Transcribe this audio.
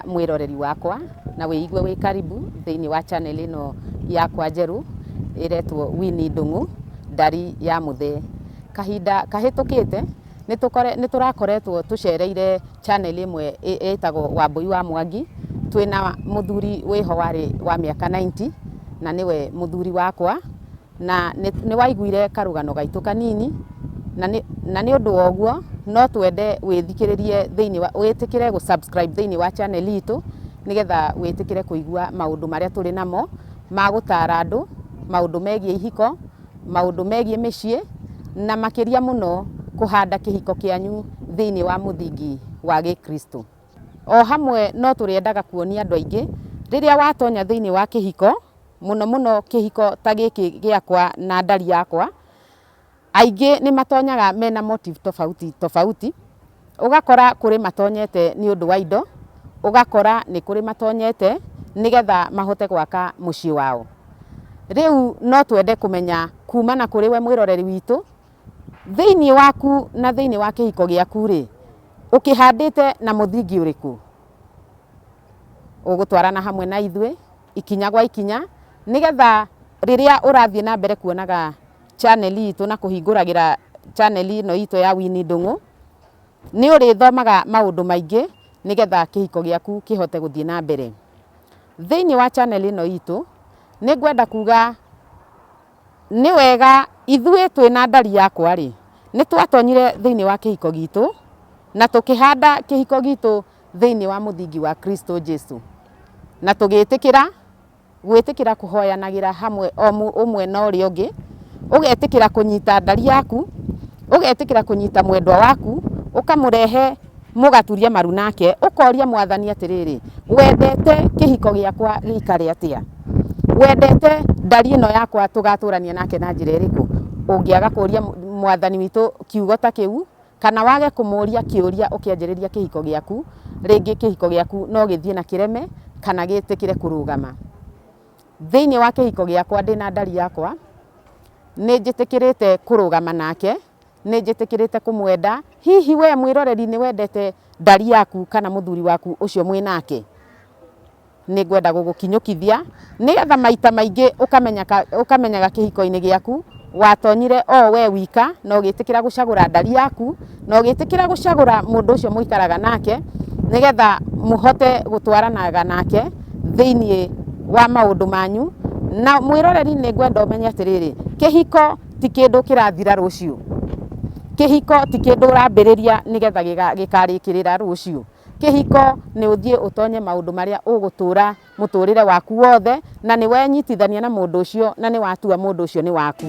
Mwiroreri wakwa na wiigue wi karibu thiini wa channel ino yakwa njeru iretwo Winnie Ndung'u ndari ya muthe. Kahinda kahitukite niturakoretwo tucereire channel imwe itagwo Wambui wa Mwangi, twina muthuri wiho wa miaka 90 na niwe muthuri wakwa, na ni waiguire karugano gaitu kanini na ni undu woguo no twende withikiririe thiini wa witikire gu subscribe thiini wa channel itu nigetha witikire kuigua maundu maria turi namo ma gutara andu, maundu megie ihiko, maundu megie micii na makiria muno kuhanda kihiko kianyu thiini wa muthingi wa Gikristo. O hamwe no turiendaga kuonia andu aingi riria watonya thiini wa kihiko, muno kihiko ta giki giakwa na ndari yakwa, aingi ni matonyaga mena motive tofauti. Ugakora kuri matonyete ni undu wa indo, ugakora ni kuri matonyete nigetha mahote gwaka mucii wao. Riu no twende kumenya kumana kuri we mwiroreri witu, thiini waku na thiini wa kihiko giaku ri ukihandite na muthingi uriku. Ugutwarana hamwe na ithwe ikinya gwa ikinya nigetha riria urathie na mbere kuonaga channel itu na kuhinguragira channel ino itu ya Winnie Ndung'u, ni urithomaga maundu maingi nigetha kihiko giaku kihote guthie na mbere. Thiini wa channel ino itu ni ngwenda kuga ni wega ithwe twina ndari yakwa ri ni twatonyire thiini wa kihiko gitu na tukihanda kihiko gitu thiini wa muthingi wa Kristo Jesu, na gwitikira kuhoyanagira hamwe umwe na uria ungi, ugetikira kunyita ndari yaku, ugetikira kunyita mwendwa waku, ukamurehe mugaturia maru nake, ukoria Mwathani atiriri, wendete kihiko giakwa gikare atia? Wendete ndari ino yakwa tugaturania nake na njira iriku? Ungiaga kuria Mwathani witu kiugo ta kiu, kana wage kumuria kiuria ukianjiriria kihiko giaku, ringi kihiko giaku no githie na kireme kana gitikire kurugama. Thiini wa kihiko giakwa ndina ndari yakwa, ni njitikirite kurugama nake, ni njitikirite kumwenda. Hihi we mwiroreri ni wendete ndari yaku kana muthuri waku ucio mwinake? Ni ngwenda gugukinyukithia nigetha maita maingi ukamenyaga kihiko-ini giaku watonyire o we wika, na ugitikira gucagura ndari yaku, na ugitikira gucagura mundu ucio muikaraga nake nigetha muhote gutwaranaga nake thiini wa maundu manyu. Na mwiroreri ni ngwenda umenye atiriri, kihiko ti kindu kirathira ruciu, kihiko ti kindu urambiriria nigetha gikarikirira ruciu. Kihiko ni uthie utonye maundu maria ugutura muturire waku wothe, na ni wenyitithania na mundu ucio na ni watua mundu ucio ni waku.